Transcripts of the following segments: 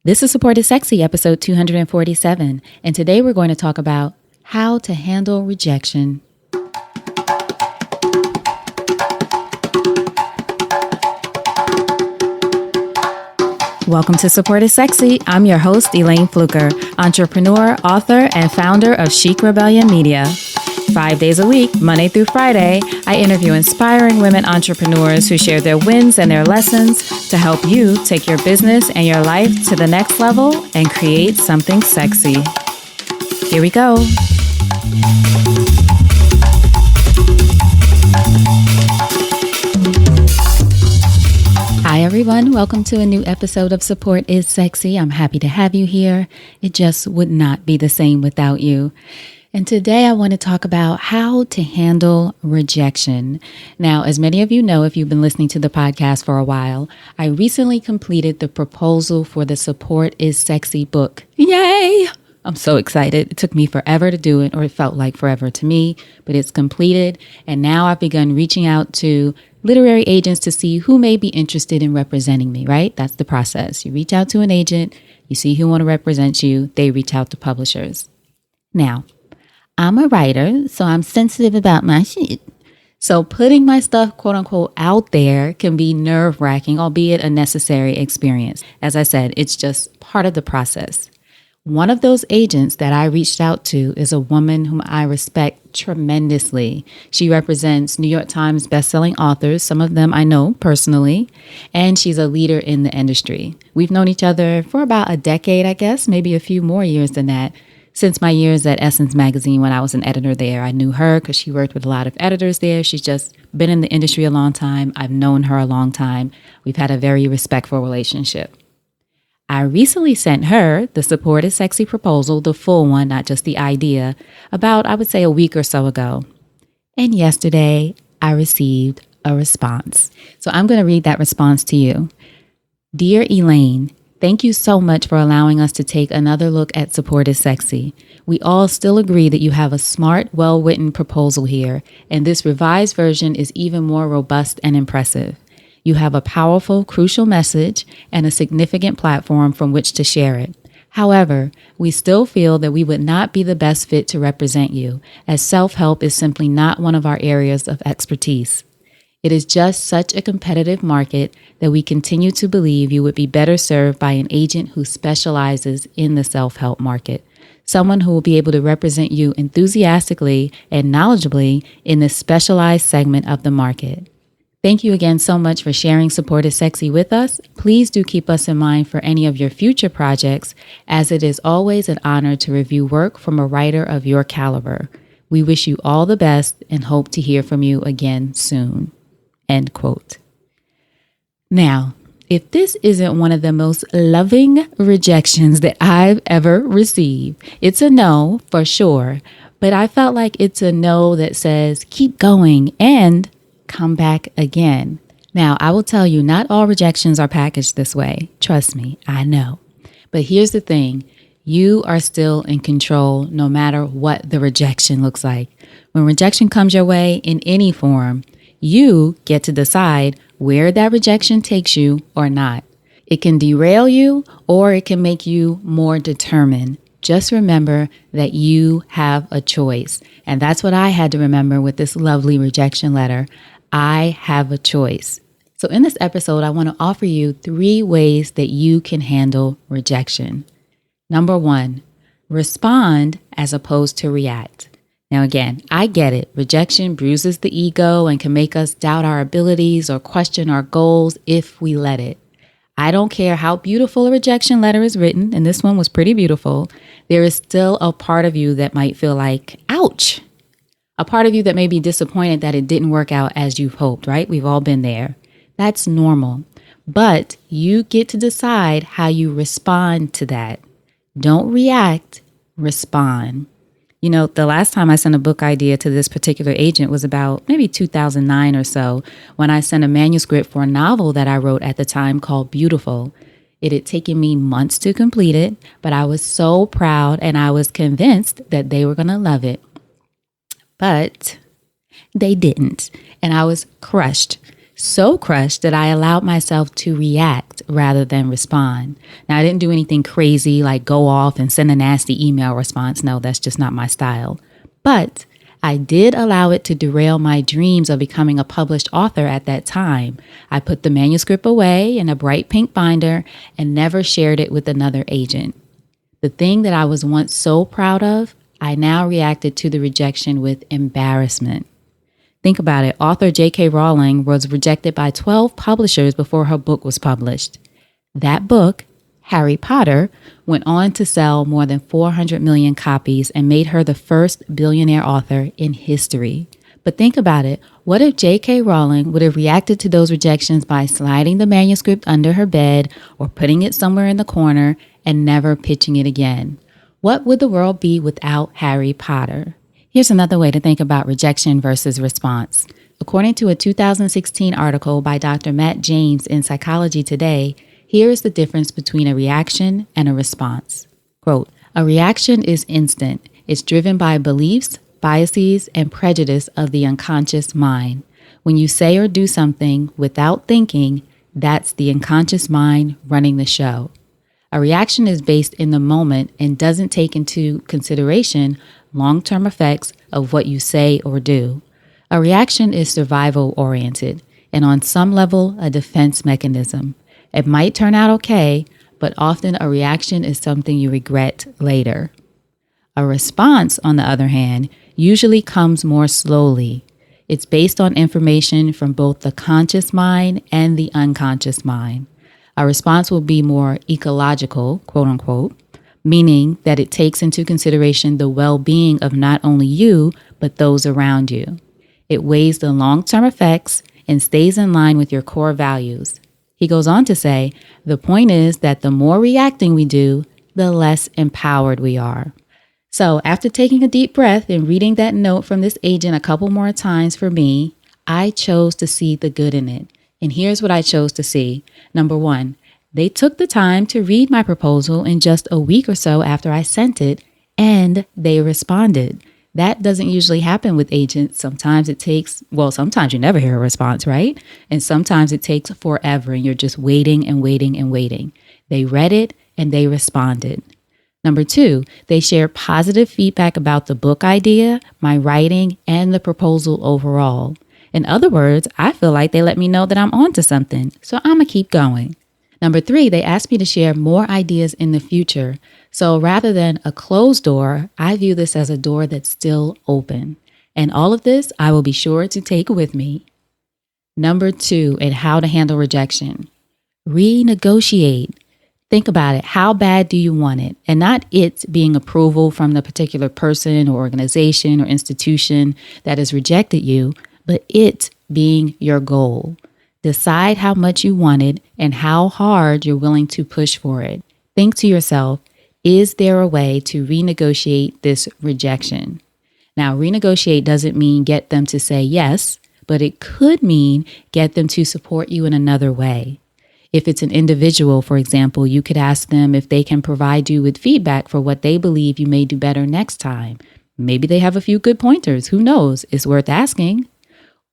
This is Support is Sexy, episode 247, and today we're going to talk about how to handle rejection. Welcome to Support is Sexy. I'm your host, Elayne Fluker, entrepreneur, author, and founder of Chic Rebellion Media. 5 days a week, Monday through Friday, I interview inspiring women entrepreneurs who share their wins and their lessons to help you take your business and your life to the next level and create something sexy. Here we go. Hi, everyone. Welcome to a new episode of Support is Sexy. I'm happy to have you here. It just would not be the same without you. And today I want to talk about how to handle rejection. Now, as many of you know, if you've been listening to the podcast for a while, I recently completed the proposal for the Support is Sexy book. Yay! I'm so excited. It took me forever to do it, or it felt like forever to me, but it's completed. And now I've begun reaching out to literary agents to see who may be interested in representing me, right? That's the process. You reach out to an agent, you see who want to represent you, they reach out to publishers. Now, I'm a writer, so I'm sensitive about my shit. So putting my stuff, quote unquote, out there can be nerve-wracking, albeit a necessary experience. As I said, it's just part of the process. One of those agents that I reached out to is a woman whom I respect tremendously. She represents New York Times bestselling authors, some of them I know personally, and she's a leader in the industry. We've known each other for about a decade, I guess, maybe a few more years than that. Since my years at Essence magazine when I was an editor there, I knew her because she worked with a lot of editors there. She's just been in the industry a long time. I've known her a long time. We've had a very respectful relationship. I recently sent her the Support is Sexy proposal, the full one, not just the idea, about, I would say, a week or so ago. And yesterday, I received a response. So I'm going to read that response to you. Dear Elayne, thank you so much for allowing us to take another look at Support is Sexy. We all still agree that you have a smart, well-written proposal here, and this revised version is even more robust and impressive. You have a powerful, crucial message and a significant platform from which to share it. However, we still feel that we would not be the best fit to represent you, as self-help is simply not one of our areas of expertise. It is just such a competitive market that we continue to believe you would be better served by an agent who specializes in the self-help market, someone who will be able to represent you enthusiastically and knowledgeably in this specialized segment of the market. Thank you again so much for sharing Support is Sexy with us. Please do keep us in mind for any of your future projects, as it is always an honor to review work from a writer of your caliber. We wish you all the best and hope to hear from you again soon. End quote. Now, if this isn't one of the most loving rejections that I've ever received, it's a no for sure, but I felt like it's a no that says keep going and come back again. Now, I will tell you, not all rejections are packaged this way. Trust me, I know. But here's the thing. You are still in control no matter what the rejection looks like. When rejection comes your way in any form, you get to decide where that rejection takes you or not. It can derail you or it can make you more determined. Just remember that you have a choice. And that's what I had to remember with this lovely rejection letter. I have a choice. So in this episode, I want to offer you 3 ways that you can handle rejection. Number 1, respond as opposed to react. Now, again, I get it. Rejection bruises the ego and can make us doubt our abilities or question our goals if we let it. I don't care how beautiful a rejection letter is written, and this one was pretty beautiful. There is still a part of you that might feel like, ouch. A part of you that may be disappointed that it didn't work out as you hoped, right? We've all been there. That's normal. But you get to decide how you respond to that. Don't react, respond. You know, the last time I sent a book idea to this particular agent was about maybe 2009 or so, when I sent a manuscript for a novel that I wrote at the time called Beautiful. It had taken me months to complete it, but I was so proud and I was convinced that they were going to love it. But they didn't, and I was crushed. So crushed that I allowed myself to react rather than respond. Now, I didn't do anything crazy like go off and send a nasty email response. No, that's just not my style. But I did allow it to derail my dreams of becoming a published author at that time. I put the manuscript away in a bright pink binder and never shared it with another agent. The thing that I was once so proud of, I now reacted to the rejection with embarrassment. Think about it. Author J.K. Rowling was rejected by 12 publishers before her book was published. That book, Harry Potter, went on to sell more than 400 million copies and made her the first billionaire author in history. But think about it. What if J.K. Rowling would have reacted to those rejections by sliding the manuscript under her bed or putting it somewhere in the corner and never pitching it again? What would the world be without Harry Potter? Here's another way to think about rejection versus response. According to a 2016 article by Dr. Matt James in Psychology Today, here is the difference between a reaction and a response. Quote, a reaction is instant. It's driven by beliefs, biases, and prejudice of the unconscious mind. When you say or do something without thinking, that's the unconscious mind running the show. A reaction is based in the moment and doesn't take into consideration long-term effects of what you say or do. A reaction is survival-oriented and on some level a defense mechanism. It might turn out okay, but often a reaction is something you regret later. A response, on the other hand, usually comes more slowly. It's based on information from both the conscious mind and the unconscious mind. A response will be more ecological, quote unquote, meaning that it takes into consideration the well-being of not only you, but those around you. It weighs the long-term effects and stays in line with your core values. He goes on to say, the point is that the more reacting we do, the less empowered we are. So after taking a deep breath and reading that note from this agent a couple more times for me, I chose to see the good in it. And here's what I chose to see. Number one, they took the time to read my proposal in just a week or so after I sent it, and they responded. That doesn't usually happen with agents. Sometimes sometimes you never hear a response, right? And sometimes it takes forever and you're just waiting and waiting and waiting. They read it and they responded. Number two, they shared positive feedback about the book idea, my writing, and the proposal overall. In other words, I feel like they let me know that I'm onto something, so I'm gonna keep going. Number three, they asked me to share more ideas in the future. So rather than a closed door, I view this as a door that's still open. And all of this, I will be sure to take with me. Number two, and how to handle rejection. Renegotiate. Think about it. How bad do you want it? And not it being approval from the particular person or organization or institution that has rejected you, but it being your goal. Decide how much you want it and how hard you're willing to push for it. Think to yourself, is there a way to renegotiate this rejection? Now, renegotiate doesn't mean get them to say yes, but it could mean get them to support you in another way. If it's an individual, for example, you could ask them if they can provide you with feedback for what they believe you may do better next time. Maybe they have a few good pointers. Who knows? It's worth asking.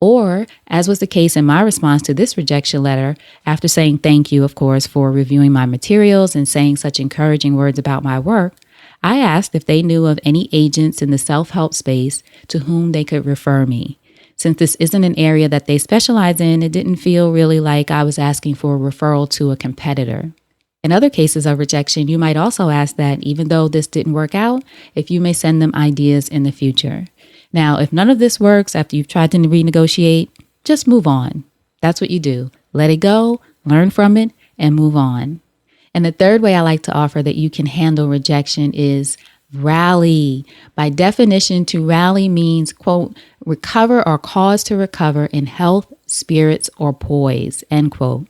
Or, as was the case in my response to this rejection letter, after saying thank you, of course, for reviewing my materials and saying such encouraging words about my work, I asked if they knew of any agents in the self-help space to whom they could refer me. Since this isn't an area that they specialize in, it didn't feel really like I was asking for a referral to a competitor. In other cases of rejection, you might also ask that, even though this didn't work out, if you may send them ideas in the future. Now, if none of this works after you've tried to renegotiate, just move on. That's what you do. Let it go, learn from it, and move on. And the third way I like to offer that you can handle rejection is rally. By definition, to rally means, quote, recover or cause to recover in health, spirits, or poise, end quote.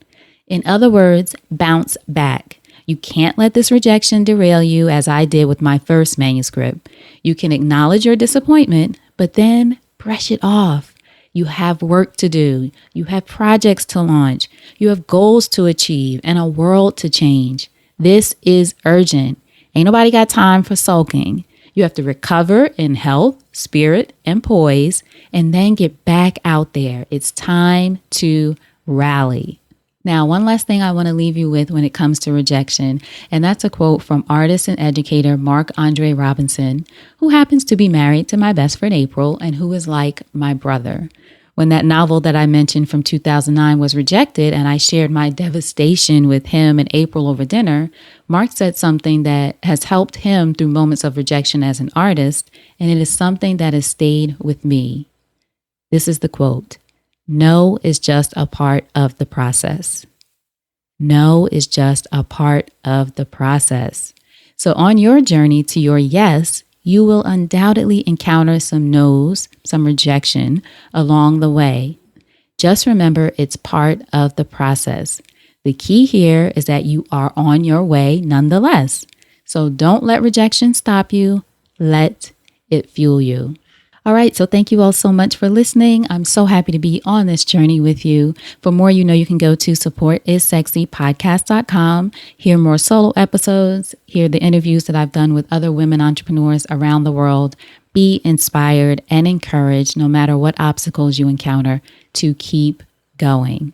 In other words, bounce back. You can't let this rejection derail you as I did with my first manuscript. You can acknowledge your disappointment, but then brush it off. You have work to do. You have projects to launch. You have goals to achieve and a world to change. This is urgent. Ain't nobody got time for sulking. You have to recover in health, spirit, and poise, and then get back out there. It's time to rally. Now, one last thing I want to leave you with when it comes to rejection, and that's a quote from artist and educator Mark Andre Robinson, who happens to be married to my best friend April and who is like my brother. When that novel that I mentioned from 2009 was rejected and I shared my devastation with him and April over dinner, Mark said something that has helped him through moments of rejection as an artist, and it is something that has stayed with me. This is the quote. No is just a part of the process. No is just a part of the process. So on your journey to your yes, you will undoubtedly encounter some no's, some rejection along the way. Just remember it's part of the process. The key here is that you are on your way nonetheless. So don't let rejection stop you. Let it fuel you. All right, so thank you all so much for listening. I'm so happy to be on this journey with you. For more, you can go to supportissexypodcast.com, hear more solo episodes, hear the interviews that I've done with other women entrepreneurs around the world. Be inspired and encouraged no matter what obstacles you encounter to keep going.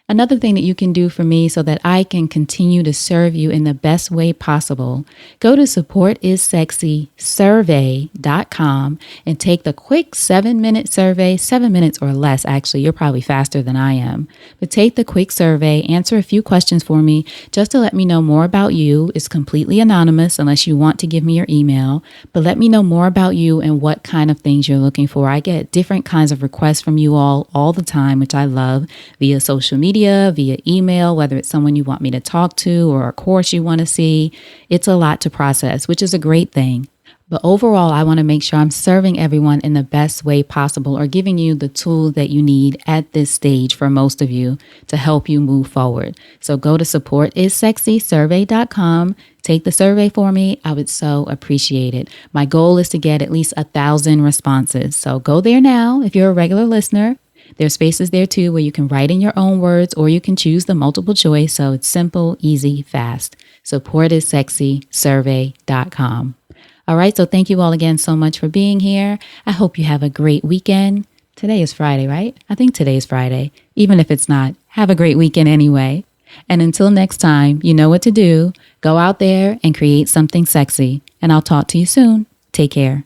Another thing that you can do for me so that I can continue to serve you in the best way possible, go to supportissexysurvey.com and take the quick 7-minute survey, 7 minutes or less, actually. You're probably faster than I am. But take the quick survey, answer a few questions for me just to let me know more about you. It's completely anonymous unless you want to give me your email, but let me know more about you and what kind of things you're looking for. I get different kinds of requests from you all the time, which I love, via social media, via email, whether it's someone you want me to talk to or a course you want to see. It's a lot to process, which is a great thing. But overall, I want to make sure I'm serving everyone in the best way possible or giving you the tools that you need at this stage for most of you to help you move forward. So go to supportissexysurvey.com. Take the survey for me. I would so appreciate it. My goal is to get at least 1,000 responses. So go there now if you're a regular listener. There's spaces there too where you can write in your own words or you can choose the multiple choice. So it's simple, easy, fast. Supportissexysurvey.com. All right. So thank you all again so much for being here. I hope you have a great weekend. Today is Friday, right? I think today is Friday. Even if it's not, have a great weekend anyway. And until next time, you know what to do. Go out there and create something sexy. And I'll talk to you soon. Take care.